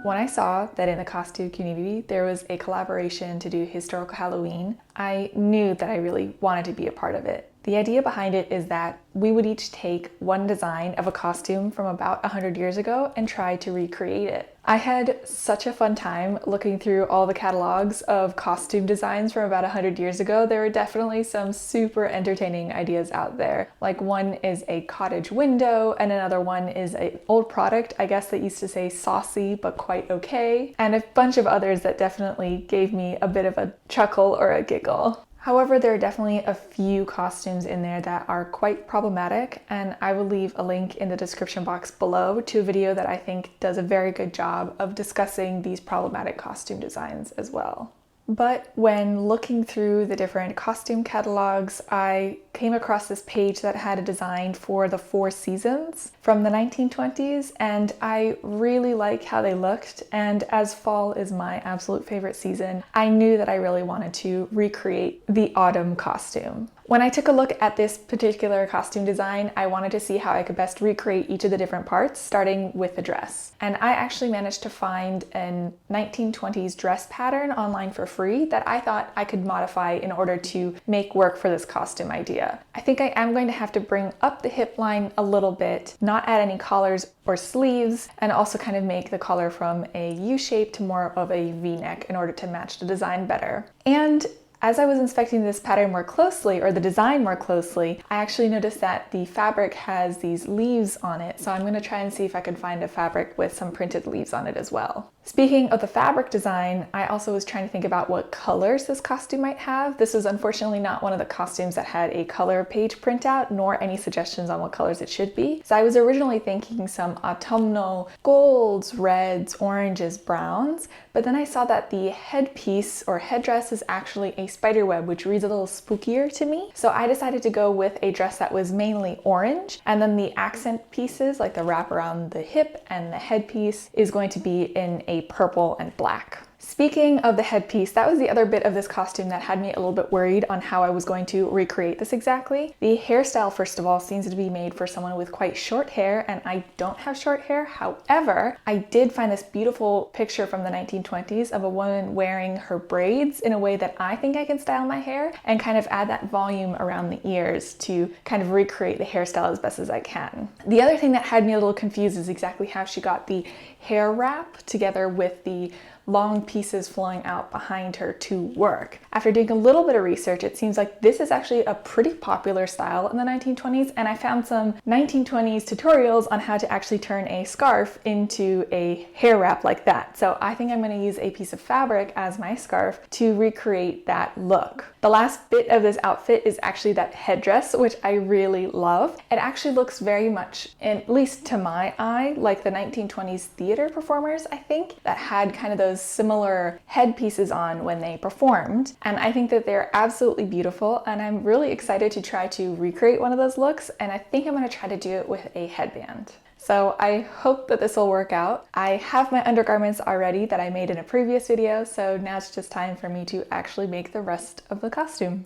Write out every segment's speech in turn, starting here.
When I saw that in the costume community there was a collaboration to do historical Halloween, I knew that I really wanted to be a part of it. The idea behind it is that we would each take one design of a costume from about 100 years ago and try to recreate it. I had such a fun time looking through all the catalogs of costume designs from about 100 years ago. There were definitely some super entertaining ideas out there. Like one is a cottage window and another one is an old product, I guess, that used to say saucy but quite okay, and a bunch of others that definitely gave me a bit of a chuckle or a giggle. However, there are definitely a few costumes in there that are quite problematic, and I will leave a link in the description box below to a video that I think does a very good job of discussing these problematic costume designs as well. But when looking through the different costume catalogs, I came across this page that had a design for the Four Seasons from the 1920s, and I really like how they looked. And as fall is my absolute favorite season, I knew that I really wanted to recreate the autumn costume. When I took a look at this particular costume design, I wanted to see how I could best recreate each of the different parts, starting with the dress. And I actually managed to find a 1920s dress pattern online for free that I thought I could modify in order to make work for this costume idea. I think I am going to have to bring up the hip line a little bit, not add any collars or sleeves, and also kind of make the collar from a U shape to more of a V-neck in order to match the design better. And as I was inspecting this pattern more closely, or the design more closely, I actually noticed that the fabric has these leaves on it, so I'm going to try and see if I can find a fabric with some printed leaves on it as well. Speaking of the fabric design, I also was trying to think about what colors this costume might have. This was unfortunately not one of the costumes that had a color page printout, nor any suggestions on what colors it should be. So I was originally thinking some autumnal golds, reds, oranges, browns, but then I saw that the headpiece or headdress is actually a spiderweb, which reads a little spookier to me. So I decided to go with a dress that was mainly orange, and then the accent pieces, like the wrap around the hip and the headpiece, is going to be in a purple and black. Speaking of the headpiece, that was the other bit of this costume that had me a little bit worried on how I was going to recreate this exactly. The hairstyle, first of all, seems to be made for someone with quite short hair, and I don't have short hair. However, I did find this beautiful picture from the 1920s of a woman wearing her braids in a way that I think I can style my hair and kind of add that volume around the ears to kind of recreate the hairstyle as best as I can. The other thing that had me a little confused is exactly how she got the hair wrap together with the long pieces flowing out behind her to work. After doing a little bit of research, it seems like this is actually a pretty popular style in the 1920s, and I found some 1920s tutorials on how to actually turn a scarf into a hair wrap like that. So I think I'm going to use a piece of fabric as my scarf to recreate that look. The last bit of this outfit is actually that headdress, which I really love. It actually looks very much, at least to my eye, like the 1920s theater performers, I think, that had kind of those similar headpieces on when they performed. And I think that they're absolutely beautiful, and I'm really excited to try to recreate one of those looks, and I think I'm going to try to do it with a headband. So I hope that this will work out. I have my undergarments already that I made in a previous video, so now it's just time for me to actually make the rest of the costume.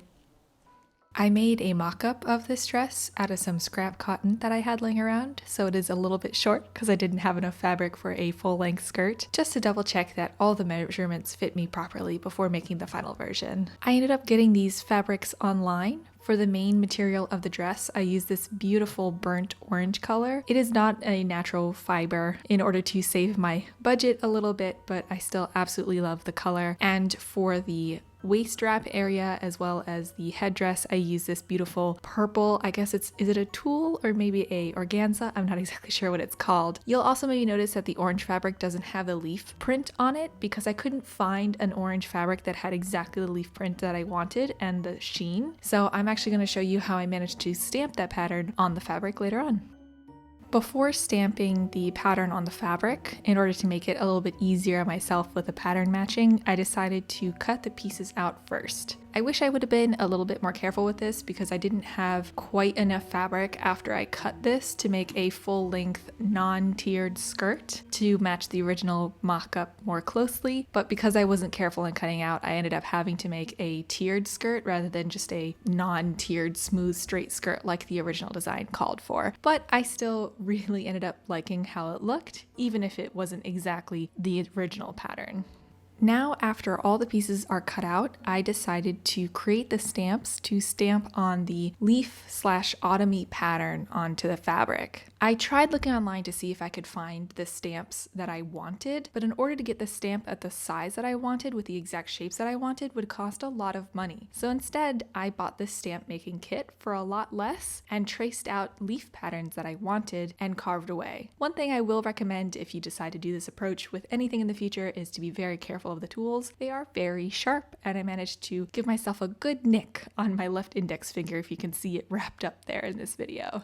I made a mock-up of this dress out of some scrap cotton that I had laying around, so it is a little bit short because I didn't have enough fabric for a full-length skirt, just to double check that all the measurements fit me properly before making the final version. I ended up getting these fabrics online. For the main material of the dress, I used this beautiful burnt orange color. It is not a natural fiber in order to save my budget a little bit, but I still absolutely love the color. And for the waist wrap area as well as the headdress, I use this beautiful purple, I guess is it a tulle or maybe a organza? I'm not exactly sure what it's called. You'll also maybe notice that the orange fabric doesn't have the leaf print on it because I couldn't find an orange fabric that had exactly the leaf print that I wanted and the sheen. So I'm actually going to show you how I managed to stamp that pattern on the fabric later on. Before stamping the pattern on the fabric, in order to make it a little bit easier on myself with the pattern matching, I decided to cut the pieces out first. I wish I would have been a little bit more careful with this because I didn't have quite enough fabric after I cut this to make a full-length non-tiered skirt to match the original mock-up more closely, but because I wasn't careful in cutting out, I ended up having to make a tiered skirt rather than just a non-tiered smooth straight skirt like the original design called for. But I still really ended up liking how it looked, even if it wasn't exactly the original pattern. Now, after all the pieces are cut out, I decided to create the stamps to stamp on the leaf/autumn-y pattern onto the fabric. I tried looking online to see if I could find the stamps that I wanted, but in order to get the stamp at the size that I wanted with the exact shapes that I wanted would cost a lot of money. So instead, I bought this stamp making kit for a lot less and traced out leaf patterns that I wanted and carved away. One thing I will recommend if you decide to do this approach with anything in the future is to be very careful of the tools. They are very sharp, and I managed to give myself a good nick on my left index finger if you can see it wrapped up there in this video.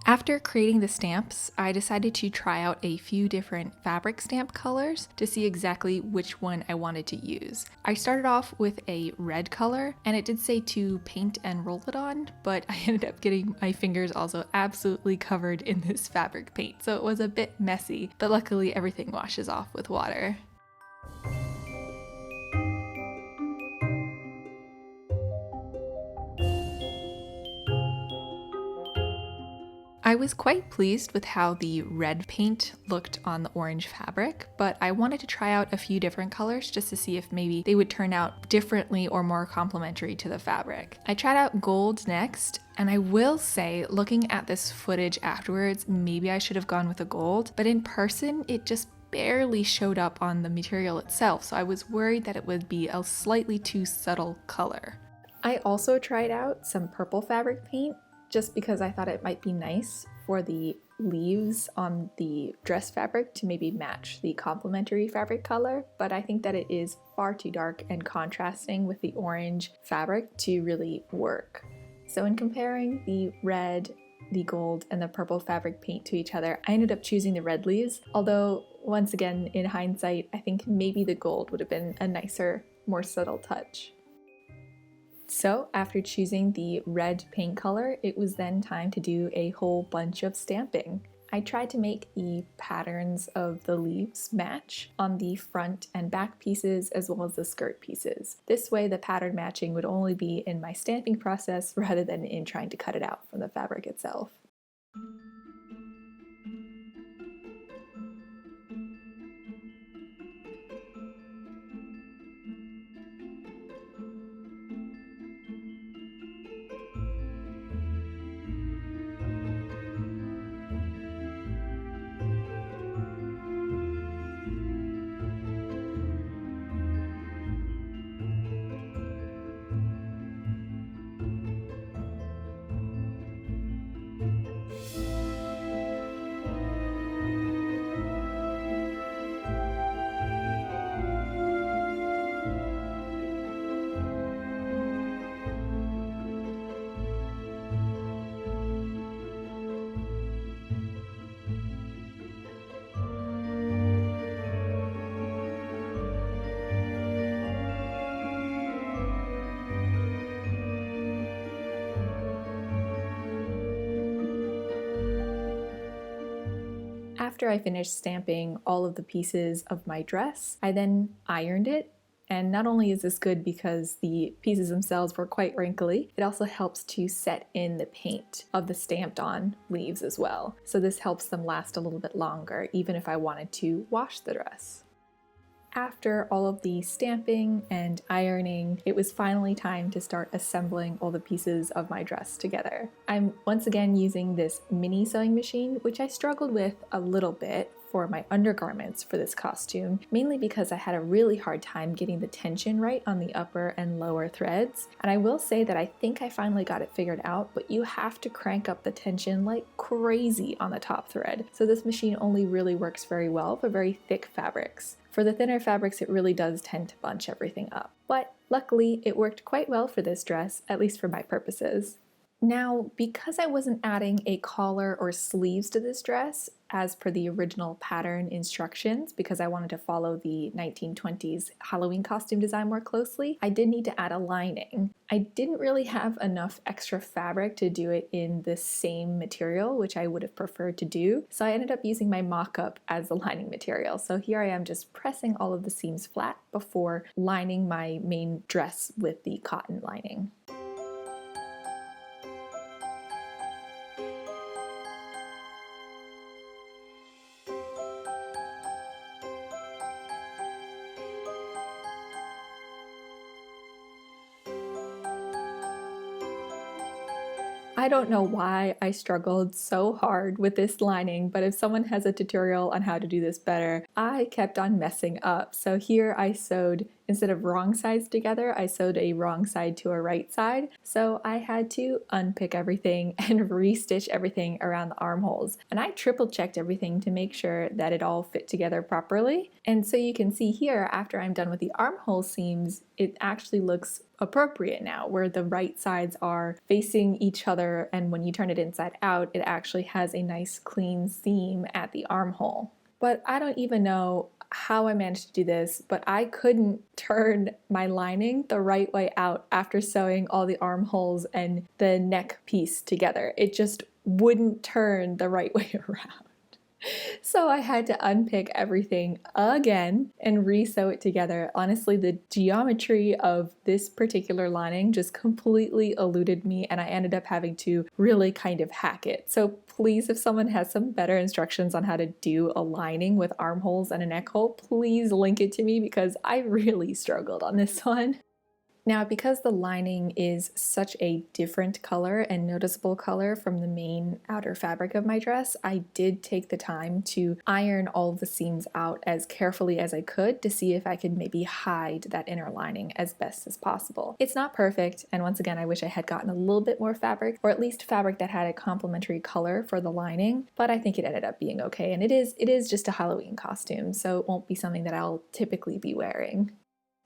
After creating the stamps, I decided to try out a few different fabric stamp colors to see exactly which one I wanted to use. I started off with a red color, and it did say to paint and roll it on, but I ended up getting my fingers also absolutely covered in this fabric paint, so it was a bit messy, but luckily everything washes off with water. I was quite pleased with how the red paint looked on the orange fabric, but I wanted to try out a few different colors just to see if maybe they would turn out differently or more complementary to the fabric. I tried out gold next, and I will say, looking at this footage afterwards, maybe I should have gone with the gold, but in person it just barely showed up on the material itself, so I was worried that it would be a slightly too subtle color. I also tried out some purple fabric paint, just because I thought it might be nice for the leaves on the dress fabric to maybe match the complementary fabric color, but I think that it is far too dark and contrasting with the orange fabric to really work. So in comparing the red, the gold, and the purple fabric paint to each other, I ended up choosing the red leaves, although once again, in hindsight, I think maybe the gold would have been a nicer, more subtle touch. So after choosing the red paint color, it was then time to do a whole bunch of stamping. I tried to make the patterns of the leaves match on the front and back pieces as well as the skirt pieces. This way the pattern matching would only be in my stamping process rather than in trying to cut it out from the fabric itself. After I finished stamping all of the pieces of my dress, I then ironed it. And not only is this good because the pieces themselves were quite wrinkly, it also helps to set in the paint of the stamped on leaves as well. So this helps them last a little bit longer, even if I wanted to wash the dress. After all of the stamping and ironing, it was finally time to start assembling all the pieces of my dress together. I'm once again using this mini sewing machine, which I struggled with a little bit for my undergarments for this costume, mainly because I had a really hard time getting the tension right on the upper and lower threads. And I will say that I think I finally got it figured out, but you have to crank up the tension like crazy on the top thread. So this machine only really works very well for very thick fabrics. For the thinner fabrics, it really does tend to bunch everything up. But luckily, it worked quite well for this dress, at least for my purposes. Now, because I wasn't adding a collar or sleeves to this dress, as per the original pattern instructions, because I wanted to follow the 1920s Halloween costume design more closely, I did need to add a lining. I didn't really have enough extra fabric to do it in the same material, which I would have preferred to do, so I ended up using my mock-up as the lining material. So here I am just pressing all of the seams flat before lining my main dress with the cotton lining. I don't know why I struggled so hard with this lining, but if someone has a tutorial on how to do this better, I kept on messing up. So here I sewed, instead of wrong sides together, I sewed a wrong side to a right side. So I had to unpick everything and restitch everything around the armholes. And I triple checked everything to make sure that it all fit together properly. And so you can see here, after I'm done with the armhole seams, it actually looks appropriate now, where the right sides are facing each other, and when you turn it inside out, it actually has a nice clean seam at the armhole. But I don't even know how I managed to do this, but I couldn't turn my lining the right way out after sewing all the armholes and the neck piece together. It just wouldn't turn the right way around. So I had to unpick everything again and re-sew it together. Honestly, the geometry of this particular lining just completely eluded me, and I ended up having to really kind of hack it. So please, if someone has some better instructions on how to do a lining with armholes and a neck hole, please link it to me, because I really struggled on this one. Now, because the lining is such a different color and noticeable color from the main outer fabric of my dress, I did take the time to iron all the seams out as carefully as I could to see if I could maybe hide that inner lining as best as possible. It's not perfect, and once again, I wish I had gotten a little bit more fabric, or at least fabric that had a complementary color for the lining, but I think it ended up being okay, and it is just a Halloween costume, so it won't be something that I'll typically be wearing.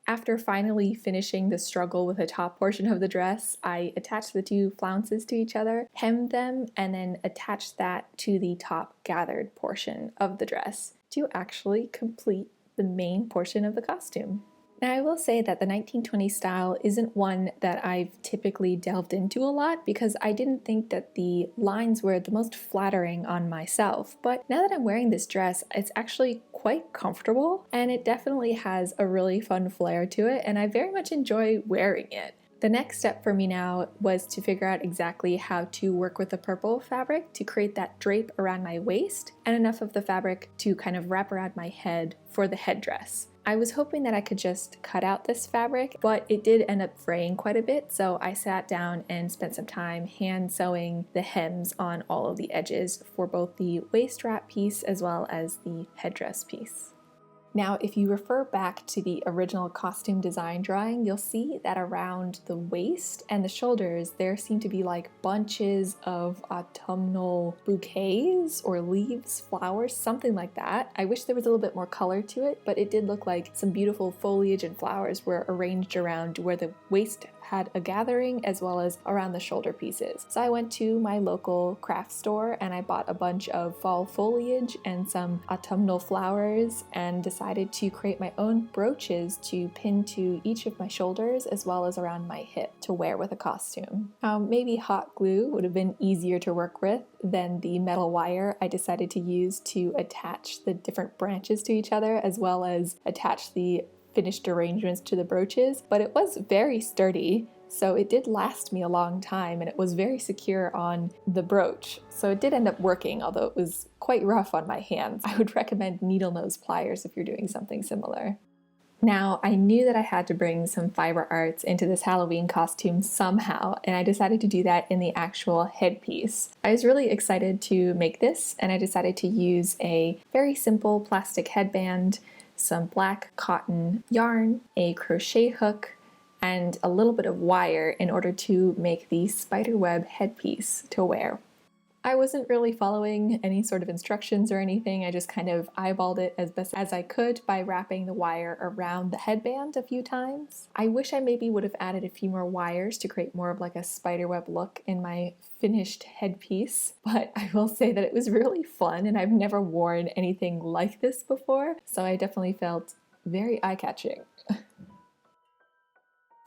After finally finishing the struggle with the top portion of the dress, I attached the two flounces to each other, hemmed them, and then attached that to the top gathered portion of the dress to actually complete the main portion of the costume. Now, I will say that the 1920s style isn't one that I've typically delved into a lot, because I didn't think that the lines were the most flattering on myself. But now that I'm wearing this dress, it's actually quite comfortable, and it definitely has a really fun flair to it, and I very much enjoy wearing it. The next step for me now was to figure out exactly how to work with the purple fabric to create that drape around my waist, and enough of the fabric to kind of wrap around my head for the headdress. I was hoping that I could just cut out this fabric, but it did end up fraying quite a bit, so I sat down and spent some time hand sewing the hems on all of the edges for both the waist wrap piece as well as the headdress piece. Now, if you refer back to the original costume design drawing, you'll see that around the waist and the shoulders, there seem to be like bunches of autumnal bouquets or leaves, flowers, something like that. I wish there was a little bit more color to it, but it did look like some beautiful foliage and flowers were arranged around where the waist had a gathering as well as around the shoulder pieces. So I went to my local craft store and I bought a bunch of fall foliage and some autumnal flowers, and decided to create my own brooches to pin to each of my shoulders as well as around my hip to wear with a costume. Maybe hot glue would have been easier to work with than the metal wire I decided to use to attach the different branches to each other, as well as attach the finished arrangements to the brooches, but it was very sturdy, so it did last me a long time, and it was very secure on the brooch. So it did end up working, although it was quite rough on my hands. I would recommend needle nose pliers if you're doing something similar. Now, I knew that I had to bring some fiber arts into this Halloween costume somehow, and I decided to do that in the actual headpiece. I was really excited to make this, and I decided to use a very simple plastic headband, some black cotton yarn, a crochet hook, and a little bit of wire in order to make the spiderweb headpiece to wear. I wasn't really following any sort of instructions or anything. I just kind of eyeballed it as best as I could by wrapping the wire around the headband a few times. I wish I maybe would have added a few more wires to create more of like a spiderweb look in my finished headpiece, but I will say that it was really fun and I've never worn anything like this before, so I definitely felt very eye-catching.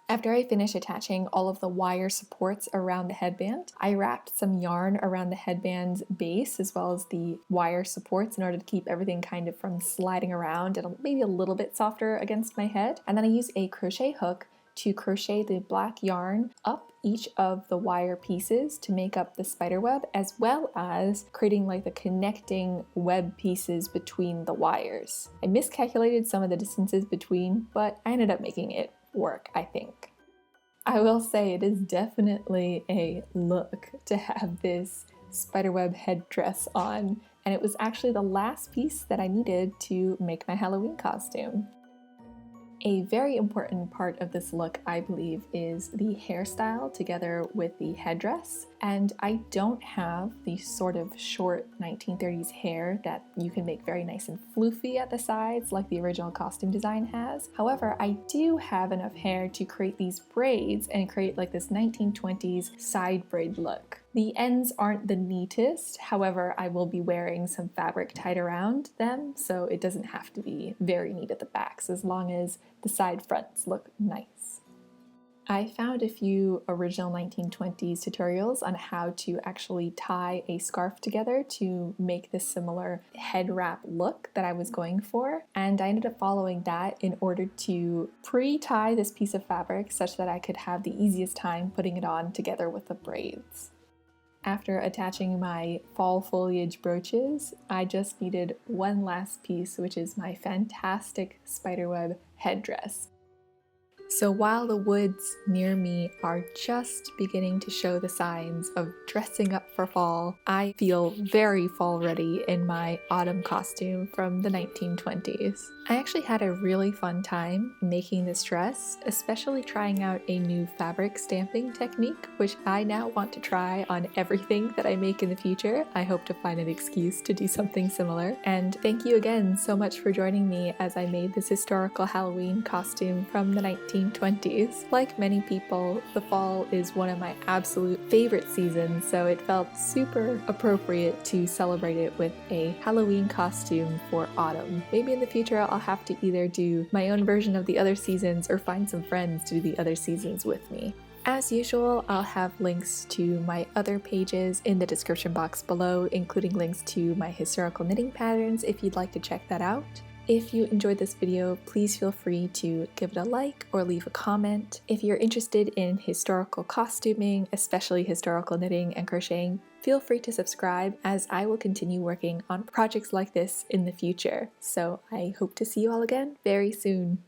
After I finished attaching all of the wire supports around the headband, I wrapped some yarn around the headband's base as well as the wire supports in order to keep everything kind of from sliding around and maybe a little bit softer against my head. And then I used a crochet hook to crochet the black yarn up each of the wire pieces to make up the spider web, as well as creating like the connecting web pieces between the wires. I miscalculated some of the distances between, but I ended up making it work, I think. I will say it is definitely a look to have this spiderweb headdress on, and it was actually the last piece that I needed to make my Halloween costume. A very important part of this look, I believe, is the hairstyle together with the headdress. And I don't have the sort of short 1930s hair that you can make very nice and floofy at the sides like the original costume design has. However, I do have enough hair to create these braids and create like this 1920s side braid look. The ends aren't the neatest, however, I will be wearing some fabric tied around them, so it doesn't have to be very neat at the backs as long as the side fronts look nice. I found a few original 1920s tutorials on how to actually tie a scarf together to make this similar head wrap look that I was going for, and I ended up following that in order to pre-tie this piece of fabric such that I could have the easiest time putting it on together with the braids. After attaching my fall foliage brooches, I just needed one last piece, which is my fantastic spiderweb headdress. So while the woods near me are just beginning to show the signs of dressing up for fall, I feel very fall ready in my autumn costume from the 1920s. I actually had a really fun time making this dress, especially trying out a new fabric stamping technique, which I now want to try on everything that I make in the future. I hope to find an excuse to do something similar. And thank you again so much for joining me as I made this historical Halloween costume from the 1920s. Like many people, the fall is one of my absolute favorite seasons, so it felt super appropriate to celebrate it with a Halloween costume for autumn. Maybe in the future I'll have to either do my own version of the other seasons or find some friends to do the other seasons with me. As usual, I'll have links to my other pages in the description box below, including links to my historical knitting patterns if you'd like to check that out. If you enjoyed this video, please feel free to give it a like or leave a comment. If you're interested in historical costuming, especially historical knitting and crocheting, feel free to subscribe as I will continue working on projects like this in the future. So I hope to see you all again very soon.